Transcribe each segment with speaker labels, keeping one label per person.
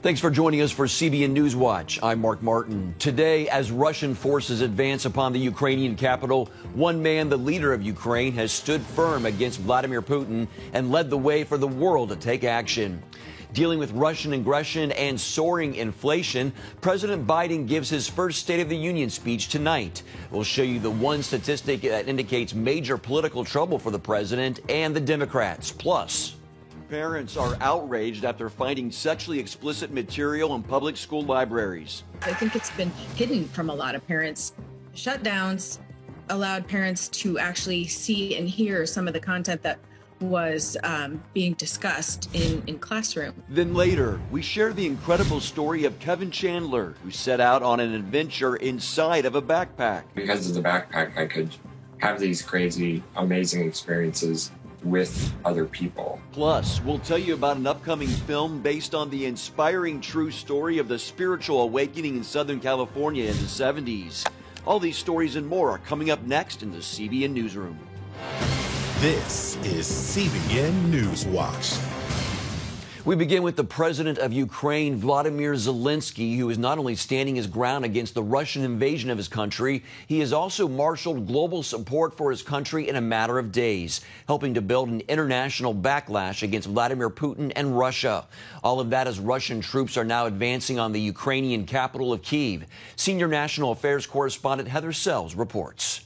Speaker 1: Thanks for joining us for CBN NewsWatch. I'm Mark Martin. Today, as Russian forces advance upon the Ukrainian capital, one man, the leader of Ukraine, has stood firm against Vladimir Putin and led the way for the world to take action. Dealing with Russian aggression and soaring inflation, President Biden gives his first State of the Union speech tonight. We'll show you the one statistic that indicates major political trouble for the president and the Democrats. Plus, parents are outraged after finding sexually explicit material in public school libraries.
Speaker 2: I think it's been hidden from a lot of parents. Shutdowns allowed parents to actually see and hear some of the content that was being discussed in classroom.
Speaker 1: Then later, we share the incredible story of Kevin Chandler, who set out on an adventure inside of a backpack.
Speaker 3: Because of the backpack, I could have these crazy, amazing experiences with other people.
Speaker 1: Plus, we'll tell you about an upcoming film based on the inspiring true story of the spiritual awakening in Southern California in the 70s. All these stories and more are coming up next in the CBN Newsroom.
Speaker 4: This is CBN NewsWatch.
Speaker 1: We begin with the president of Ukraine, Volodymyr Zelensky, who is not only standing his ground against the Russian invasion of his country, he has also marshaled global support for his country in a matter of days, helping to build an international backlash against Vladimir Putin and Russia. All of that as Russian troops are now advancing on the Ukrainian capital of Kyiv. Senior National Affairs correspondent Heather Sells reports.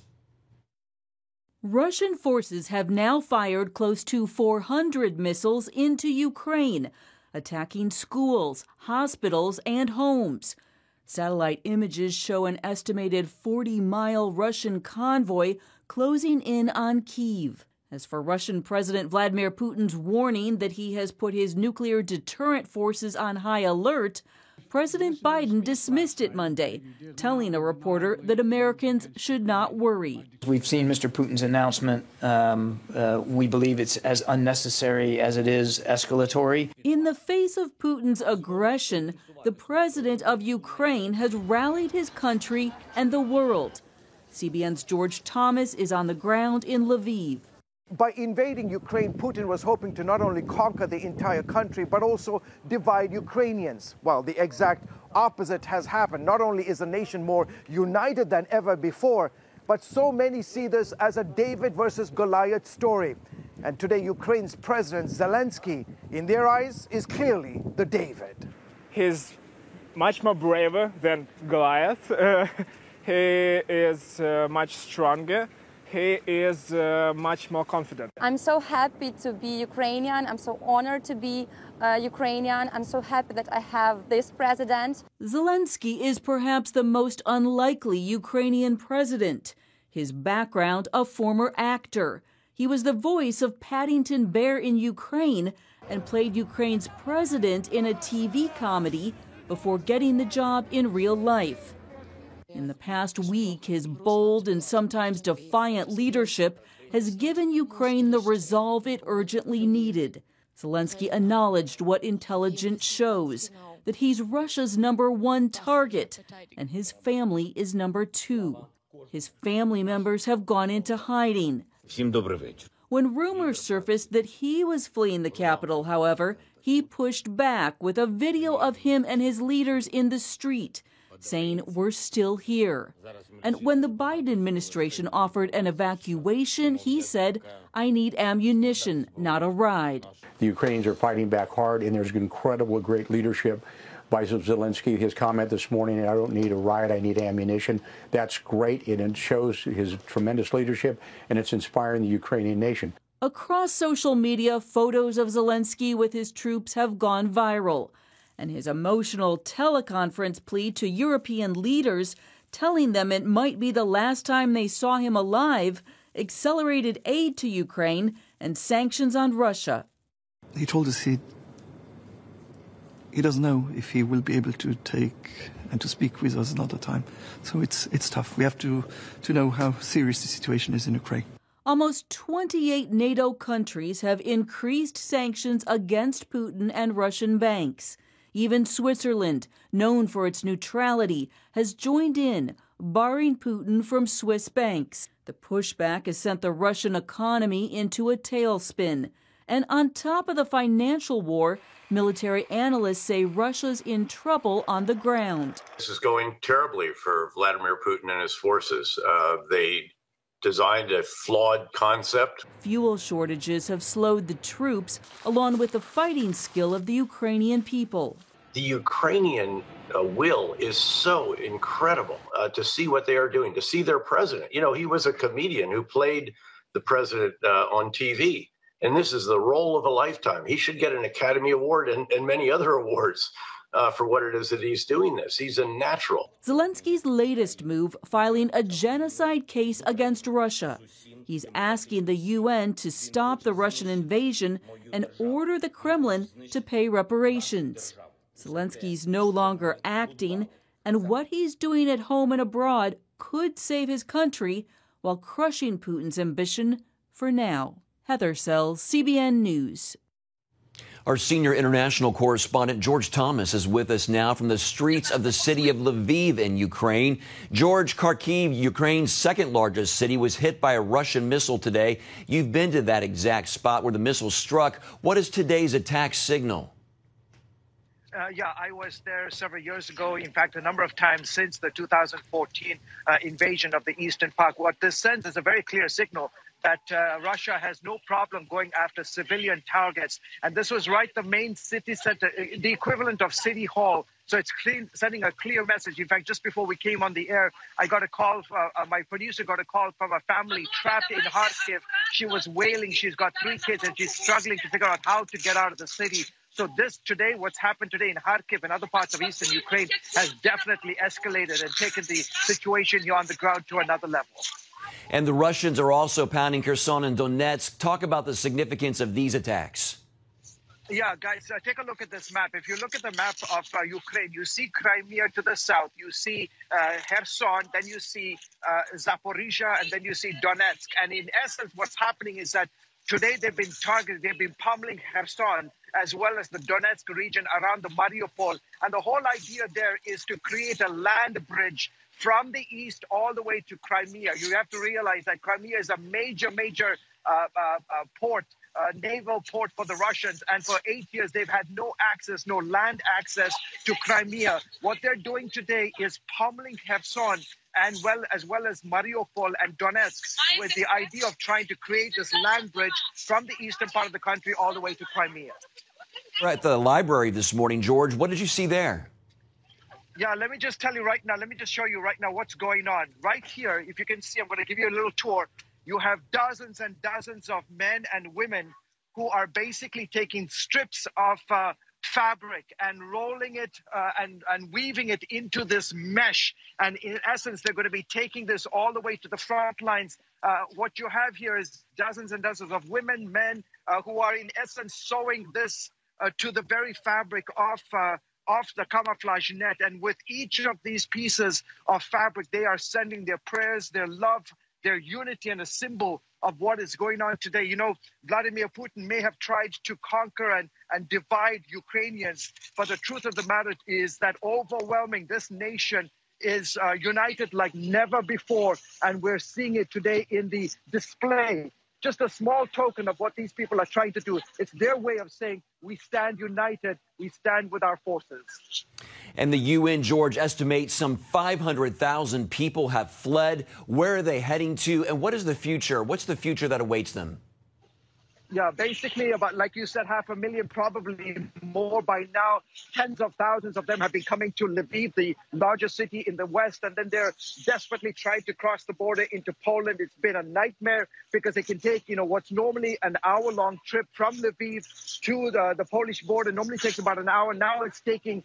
Speaker 5: Russian forces have now fired close to 400 missiles into Ukraine, attacking schools, hospitals, and homes. Satellite images show an estimated 40-mile Russian convoy closing in on Kyiv. As for Russian President Vladimir Putin's warning that he has put his nuclear deterrent forces on high alert, President Biden dismissed it Monday, telling a reporter that Americans should not worry.
Speaker 6: We've seen Mr. Putin's announcement. We believe it's as unnecessary as it is escalatory.
Speaker 5: In the face of Putin's aggression, the president of Ukraine has rallied his country and the world. CBN's George Thomas is on the ground in Lviv.
Speaker 7: By invading Ukraine, Putin was hoping to not only conquer the entire country, but also divide Ukrainians. Well, the exact opposite has happened. Not only is the nation more united than ever before, but so many see this as a David versus Goliath story. And today, Ukraine's President Zelensky, in their eyes, is clearly the David.
Speaker 8: He's much more braver than Goliath. He is much stronger. He is much more confident.
Speaker 9: I'm so happy to be Ukrainian. I'm so honored to be Ukrainian. I'm so happy that I have this president.
Speaker 5: Zelensky is perhaps the most unlikely Ukrainian president. His background, a former actor. He was the voice of Paddington Bear in Ukraine and played Ukraine's president in a TV comedy before getting the job in real life. In the past week, his bold and sometimes defiant leadership has given Ukraine the resolve it urgently needed. Zelensky acknowledged what intelligence shows, that he's Russia's #1 target, and his family is #2. His family members have gone into hiding. When rumors surfaced that he was fleeing the capital, however, he pushed back with a video of him and his leaders in the street, saying, "We're still here." And when the Biden administration offered an evacuation, he said, "I need ammunition, not a ride."
Speaker 10: The Ukrainians are fighting back hard, and there's incredible, great leadership by Zelensky. His comment this morning, "I don't need a ride, I need ammunition." That's great, and it shows his tremendous leadership, and it's inspiring the Ukrainian nation.
Speaker 5: Across social media, photos of Zelensky with his troops have gone viral. And his emotional teleconference plea to European leaders, telling them it might be the last time they saw him alive, accelerated aid to Ukraine and sanctions on Russia.
Speaker 11: He told us he doesn't know if he will be able to take and to speak with us another time. So it's tough. We have to know how serious the situation is in Ukraine.
Speaker 5: Almost 28 NATO countries have increased sanctions against Putin and Russian banks. Even Switzerland, known for its neutrality, has joined in, barring Putin from Swiss banks. The pushback has sent the Russian economy into a tailspin, And on top of the financial war, military analysts say Russia's in trouble on the ground.
Speaker 12: This is going terribly for Vladimir Putin and his forces. They designed a flawed concept.
Speaker 5: Fuel shortages have slowed the troops, along with the fighting skill of the Ukrainian people.
Speaker 12: The Ukrainian will is so incredible to see what they are doing, to see their president. You know, he was a comedian who played the president on TV. And this is the role of a lifetime. He should get an Academy Award and many other awards for what it is that he's doing this. He's a natural.
Speaker 5: Zelensky's latest move, filing a genocide case against Russia. He's asking the UN to stop the Russian invasion and order the Kremlin to pay reparations. Zelensky's no longer acting, and what he's doing at home and abroad could save his country while crushing Putin's ambition for now. Heather Sells, CBN News.
Speaker 1: Our senior international correspondent George Thomas is with us now from the streets of the city of Lviv in Ukraine. George, Kharkiv, Ukraine's second largest city, was hit by a Russian missile today. You've been to that exact spot where the missile struck. What is today's attack signal?
Speaker 7: Yeah, I was there several years ago. In fact, a number of times since the 2014 invasion of the Eastern Park. What this sends is a very clear signal that Russia has no problem going after civilian targets. And this was right the main city center, the equivalent of City Hall. So it's sending a clear message. In fact, just before we came on the air, I got a call, my producer got a call from a family trapped in Kharkiv. She was wailing. She's got 3 kids and she's struggling to figure out how to get out of the city. So this today, what's happened today in Kharkiv and other parts of eastern Ukraine has definitely escalated and taken the situation here on the ground to another level.
Speaker 1: And the Russians are also pounding Kherson and Donetsk. Talk about the significance of these attacks.
Speaker 7: Yeah, guys, take a look at this map. If you look at the map of Ukraine, you see Crimea to the south, you see Kherson, then you see Zaporizhia, and then you see Donetsk. And in essence, what's happening is that today they've been targeted, they've been pummeling Kherson as well as the Donetsk region around the Mariupol. And the whole idea there is to create a land bridge from the east all the way to Crimea. You have to realize that Crimea is a major port, naval port for the Russians. And for 8 years, they've had no access, no land access to Crimea. What they're doing today is pummeling Kherson and as well as Mariupol and Donetsk with the idea of trying to create this land bridge from the eastern part of the country all the way to Crimea.
Speaker 1: We're at the library this morning, George. What did you see there?
Speaker 7: Yeah, let me just tell you right now, let me just show you right now what's going on. Right here, if you can see, I'm going to give you a little tour. You have dozens and dozens of men and women who are basically taking strips of fabric and rolling it and weaving it into this mesh. And in essence, they're going to be taking this all the way to the front lines. What you have here is dozens and dozens of women, men who are in essence sewing this to the very fabric of the camouflage net. And with each of these pieces of fabric, they are sending their prayers, their love, their unity, and a symbol of what is going on today. You know, Vladimir Putin may have tried to conquer and divide Ukrainians, but the truth of the matter is that overwhelming this nation is united like never before. And we're seeing it today in the display. Just a small token of what these people are trying to do. It's their way of saying, we stand united, we stand with our forces.
Speaker 1: And the UN, George, estimates some 500,000 people have fled. Where are they heading to? And what is the future? What's the future that awaits them?
Speaker 7: Yeah, basically about, like you said, 500,000, probably more by now. Tens of thousands of them have been coming to Lviv, the largest city in the west, and then they're desperately trying to cross the border into Poland. It's been a nightmare because it can take, what's normally an hour-long trip from Lviv to the Polish border. Normally takes about an hour. Now it's taking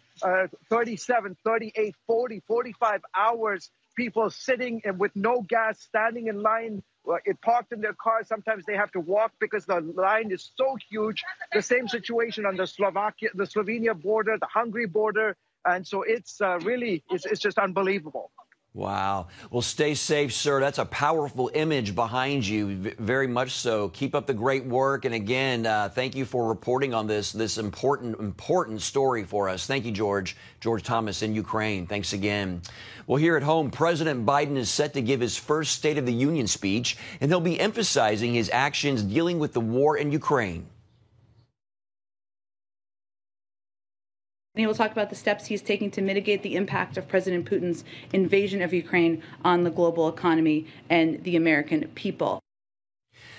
Speaker 7: 37, 38, 40, 45 hours. People sitting with no gas, standing in line. It parked in their cars. Sometimes they have to walk because the line is so huge. The same situation on the Slovenia border, the Hungary border. And so it's it's just unbelievable.
Speaker 1: Wow. Well, stay safe, sir. That's a powerful image behind you. Very much so. Keep up the great work. And again, thank you for reporting on this important story for us. Thank you, George. George Thomas in Ukraine. Thanks again. Well, here at home, President Biden is set to give his first State of the Union speech, and he'll be emphasizing his actions dealing with the war in Ukraine.
Speaker 13: He will talk about the steps he's taking to mitigate the impact of President Putin's invasion of Ukraine on the global economy and the American people.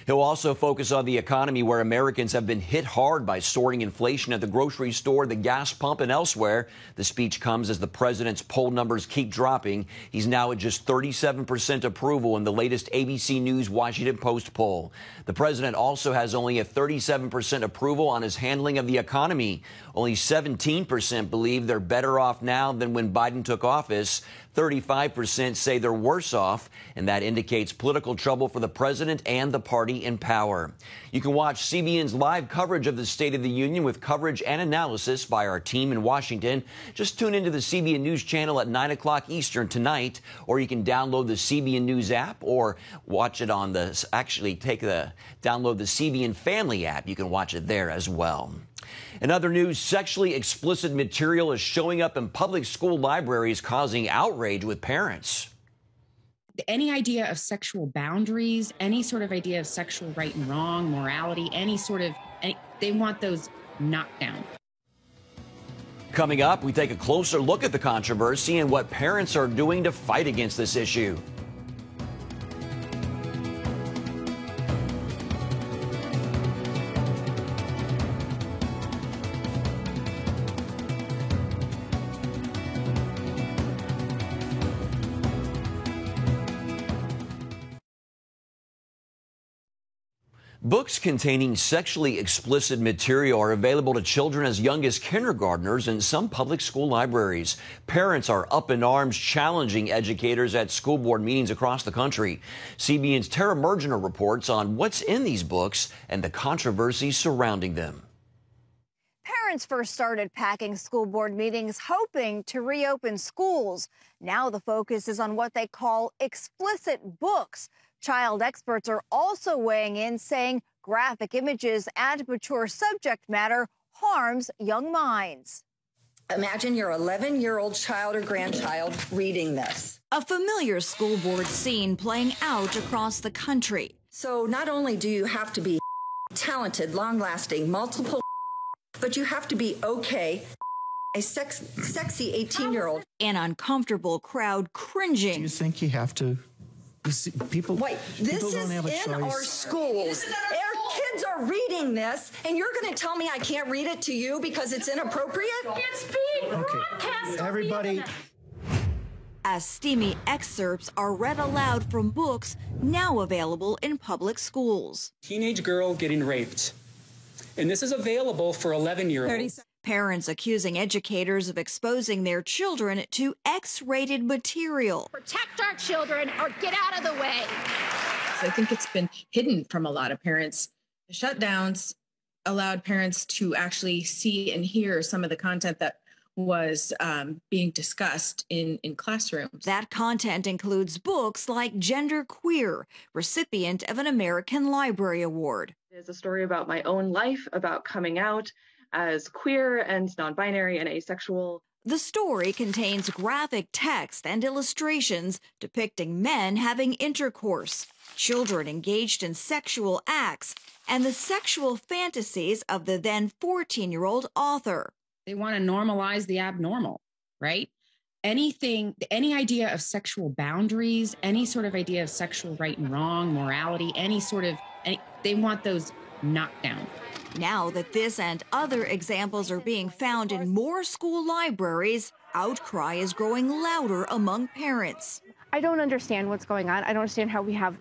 Speaker 1: He'll also focus on the economy, where Americans have been hit hard by soaring inflation at the grocery store, the gas pump, and elsewhere. The speech comes as the president's poll numbers keep dropping. He's now at just 37% approval in the latest ABC News Washington Post poll. The president also has only a 37% approval on his handling of the economy. Only 17% believe they're better off now than when Biden took office. 35% say they're worse off, and that indicates political trouble for the president and the party in power. You can watch CBN's live coverage of the State of the Union with coverage and analysis by our team in Washington. Just tune into the CBN News Channel at 9 o'clock Eastern tonight, or you can download the CBN News app or watch it on the, download the CBN Family app. You can watch it there as well. In other news, sexually explicit material is showing up in public school libraries, causing outrage with parents.
Speaker 14: Any idea of sexual boundaries, any sort of idea of sexual right and wrong, morality, they want those knocked down.
Speaker 1: Coming up, we take a closer look at the controversy and what parents are doing to fight against this issue. Books containing sexually explicit material are available to children as young as kindergartners in some public school libraries. Parents are up in arms, challenging educators at school board meetings across the country. CBN's Tara Mergener reports on what's in these books and the controversy surrounding them.
Speaker 15: Parents first started packing school board meetings hoping to reopen schools. Now the focus is on what they call explicit books. Child experts are also weighing in, saying graphic images and mature subject matter harms young minds.
Speaker 16: Imagine your 11-year-old child or grandchild reading this.
Speaker 15: A familiar school board scene playing out across the country.
Speaker 16: So not only do you have to be talented, long-lasting, multiple, but you have to be okay, a sexy 18-year-old.
Speaker 15: An uncomfortable crowd cringing.
Speaker 11: Do you think you have to? People,
Speaker 16: wait, this
Speaker 11: people
Speaker 16: is in our schools. Our kids are reading this, and you're going to tell me I can't read it to you because it's inappropriate?
Speaker 14: It's being broadcast.
Speaker 11: Everybody.
Speaker 15: As steamy excerpts are read aloud from books now available in public schools.
Speaker 17: Teenage girl getting raped. And this is available for 11-year-olds.
Speaker 15: Parents accusing educators of exposing their children to X-rated material.
Speaker 18: Protect our children or get out of the way.
Speaker 2: I think it's been hidden from a lot of parents. The shutdowns allowed parents to actually see and hear some of the content that was being discussed in classrooms.
Speaker 15: That content includes books like Gender Queer, recipient of an American Library Award.
Speaker 19: It's a story about my own life, about coming out as queer and non-binary and asexual.
Speaker 15: The story contains graphic text and illustrations depicting men having intercourse, children engaged in sexual acts, and the sexual fantasies of the then 14-year-old author.
Speaker 14: They want to normalize the abnormal, right? Any idea of sexual boundaries, any sort of idea of sexual right and wrong, morality, they want those knocked down.
Speaker 15: Now that this and other examples are being found in more school libraries, outcry is growing louder among parents.
Speaker 20: I don't understand what's going on. I don't understand how we have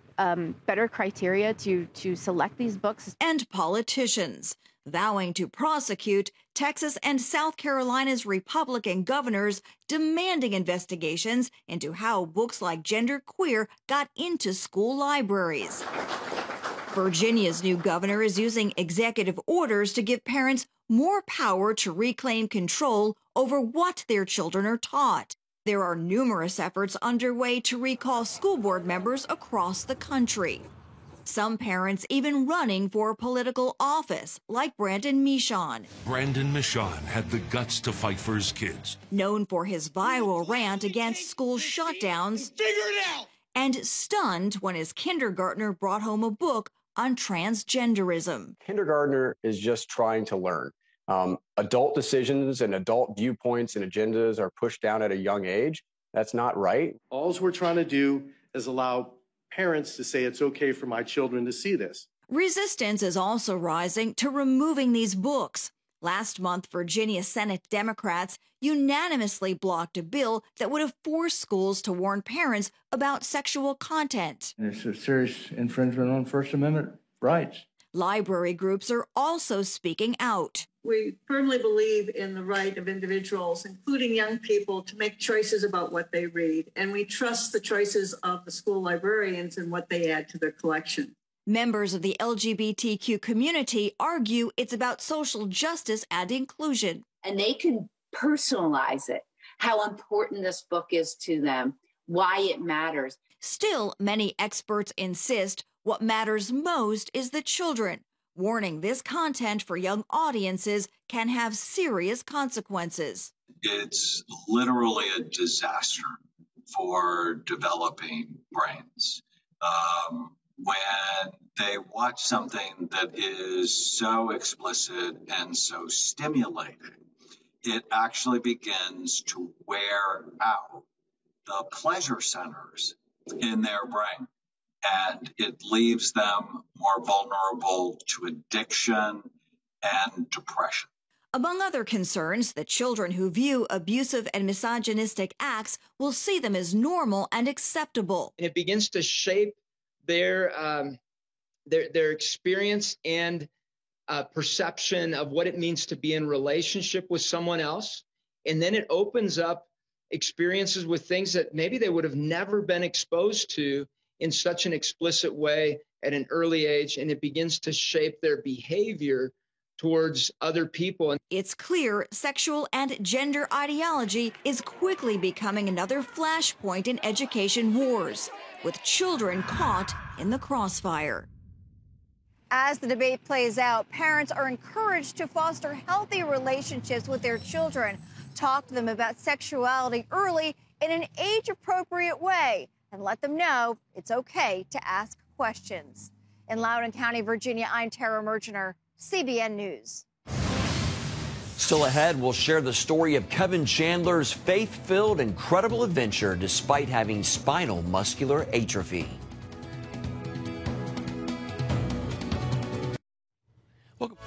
Speaker 20: better criteria to select these books.
Speaker 15: And politicians vowing to prosecute Texas and South Carolina's Republican governors, demanding investigations into how books like Gender Queer got into school libraries. Virginia's new governor is using executive orders to give parents more power to reclaim control over what their children are taught. There are numerous efforts underway to recall school board members across the country. Some parents even running for political office, like Brandon Michon.
Speaker 21: Brandon Michon had the guts to fight for his kids.
Speaker 15: Known for his viral rant against school shutdowns.
Speaker 21: Figure it out!
Speaker 15: And stunned when his kindergartner brought home a book on transgenderism.
Speaker 22: Kindergartner is just trying to learn.
Speaker 3: Adult decisions and adult viewpoints and agendas are pushed down at a young age. That's not right.
Speaker 22: All we're trying to do is allow parents to say it's okay for my children to see this.
Speaker 15: Resistance is also rising to removing these books. Last month, Virginia Senate Democrats unanimously blocked a bill that would have forced schools to warn parents about sexual content.
Speaker 23: It's a serious infringement on First Amendment rights.
Speaker 15: Library groups are also speaking out.
Speaker 24: We firmly believe in the right of individuals, including young people, to make choices about what they read, and we trust the choices of the school librarians and what they add to their collection.
Speaker 15: Members of the LGBTQ community argue it's about social justice and inclusion.
Speaker 25: And they can personalize it, how important this book is to them, why it matters.
Speaker 15: Still, many experts insist what matters most is the children, warning this content for young audiences can have serious consequences.
Speaker 26: It's literally a disaster for developing brains. When they watch something that is so explicit and so stimulating, it actually begins to wear out the pleasure centers in their brain, and it leaves them more vulnerable to addiction and depression.
Speaker 15: Among other concerns, the children who view abusive and misogynistic acts will see them as normal and acceptable.
Speaker 27: It begins to shape their experience and perception of what it means to be in relationship with someone else. And then it opens up experiences with things that maybe they would have never been exposed to in such an explicit way at an early age. And it begins to shape their behavior towards other people.
Speaker 15: It's clear sexual and gender ideology is quickly becoming another flashpoint in education wars, with children caught in the crossfire.
Speaker 28: As the debate plays out, parents are encouraged to foster healthy relationships with their children, talk to them about sexuality early in an age-appropriate way, and let them know it's okay to ask questions. In Loudoun County, Virginia, I'm Tara Mergener, CBN News.
Speaker 1: Still ahead, we'll share the story of Kevin Chandler's faith-filled, incredible adventure despite having spinal muscular atrophy. Welcome.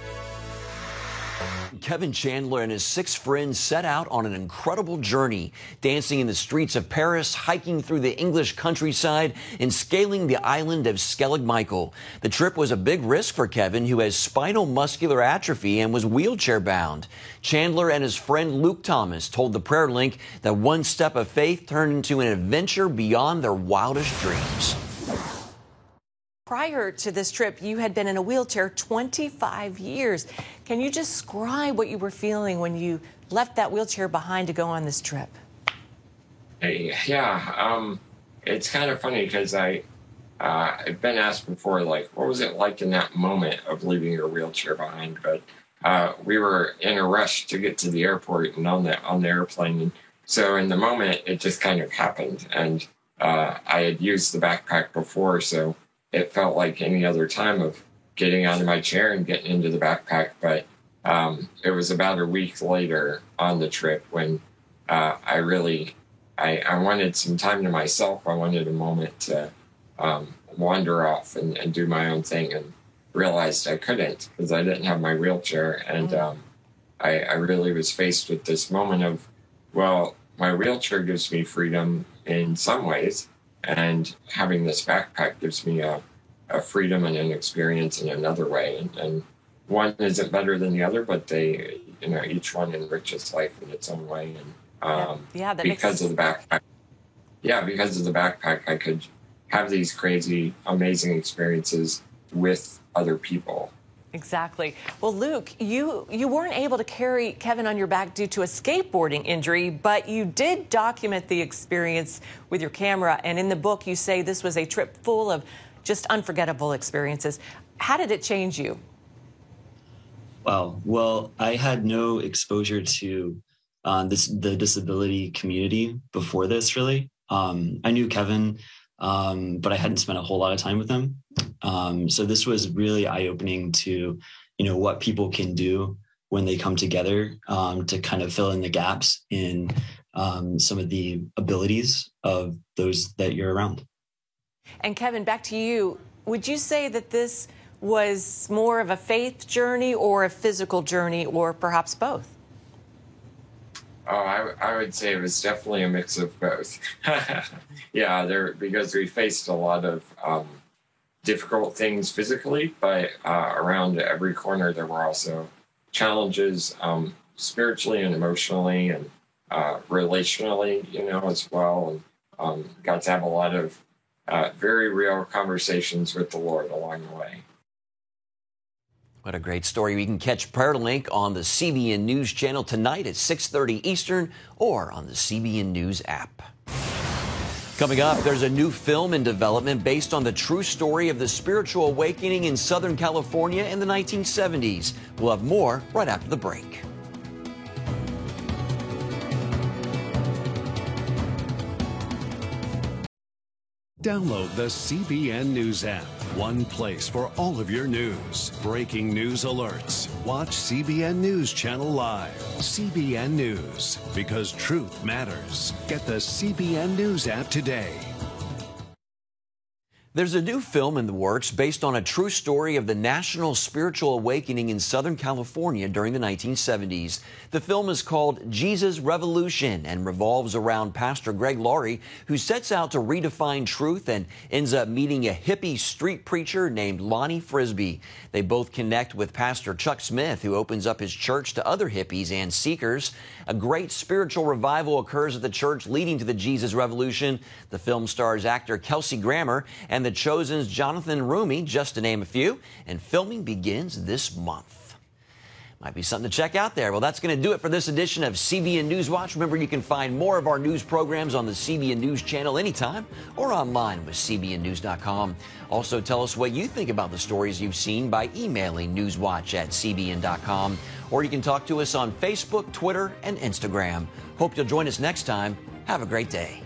Speaker 1: Kevin Chandler and his 6 friends set out on an incredible journey, dancing in the streets of Paris, hiking through the English countryside, and scaling the island of Skellig Michael. The trip was a big risk for Kevin, who has spinal muscular atrophy and was wheelchair-bound. Chandler and his friend Luke Thomas told the Prayer Link that one step of faith turned into an adventure beyond their wildest dreams.
Speaker 29: Prior to this trip, you had been in a wheelchair 25 years. Can you describe what you were feeling when you left that wheelchair behind to go on this trip?
Speaker 30: Yeah, it's kind of funny because I've been asked before, like, what was it like in that moment of leaving your wheelchair behind? But we were in a rush to get to the airport and on the airplane. And so in the moment, it just kind of happened. And I had used the backpack before, so it felt like any other time of getting out of my chair and getting into the backpack. But it was about a week later on the trip when I wanted some time to myself. I wanted a moment to wander off and do my own thing, and realized I couldn't because I didn't have my wheelchair. And I really was faced with this moment of, well, my wheelchair gives me freedom in some ways, and having this backpack gives me a freedom and an experience in another way. And one isn't better than the other, but they, each one enriches life in its own way. And because of the backpack, I could have these crazy, amazing experiences with other people.
Speaker 29: Exactly. Well, Luke, you weren't able to carry Kevin on your back due to a skateboarding injury, but you did document the experience with your camera. And in the book, you say this was a trip full of just unforgettable experiences. How did it change you?
Speaker 31: Wow. Well, I had no exposure to the disability community before this, really. I knew Kevin, but I hadn't spent a whole lot of time with him. So this was really eye-opening to, what people can do when they come together to kind of fill in the gaps in some of the abilities of those that you're around.
Speaker 29: And Kevin, back to you. Would you say that this was more of a faith journey or a physical journey, or perhaps both?
Speaker 30: Oh, I would say it was definitely a mix of both. Yeah, because we faced a lot of difficult things physically, but around every corner there were also challenges spiritually and emotionally and relationally, as well. And got to have a lot of very real conversations with the Lord along the way.
Speaker 1: What a great story. You can catch Prayer Link on the CBN News Channel tonight at 6:30 Eastern or on the CBN News app. Coming up, there's a new film in development based on the true story of the spiritual awakening in Southern California in the 1970s. We'll have more right after the break.
Speaker 21: Download the CBN News app. One place for all of your news. Breaking news alerts. Watch CBN News Channel live. CBN News, because truth matters. Get the CBN News app today.
Speaker 1: There's a new film in the works based on a true story of the national spiritual awakening in Southern California during the 1970s. The film is called Jesus Revolution and revolves around Pastor Greg Laurie, who sets out to redefine truth and ends up meeting a hippie street preacher named Lonnie Frisbee. They both connect with Pastor Chuck Smith, who opens up his church to other hippies and seekers. A great spiritual revival occurs at the church, leading to the Jesus Revolution. The film stars actor Kelsey Grammer and The Chosen's Jonathan Rumi, just to name a few, and filming begins this month. Might be something to check out there. Well, that's going to do it for this edition of CBN NewsWatch. Remember, you can find more of our news programs on the CBN News Channel anytime or online with cbnnews.com. Also, tell us what you think about the stories you've seen by emailing newswatch@cbn.com. Or you can talk to us on Facebook, Twitter, and Instagram. Hope you'll join us next time. Have a great day.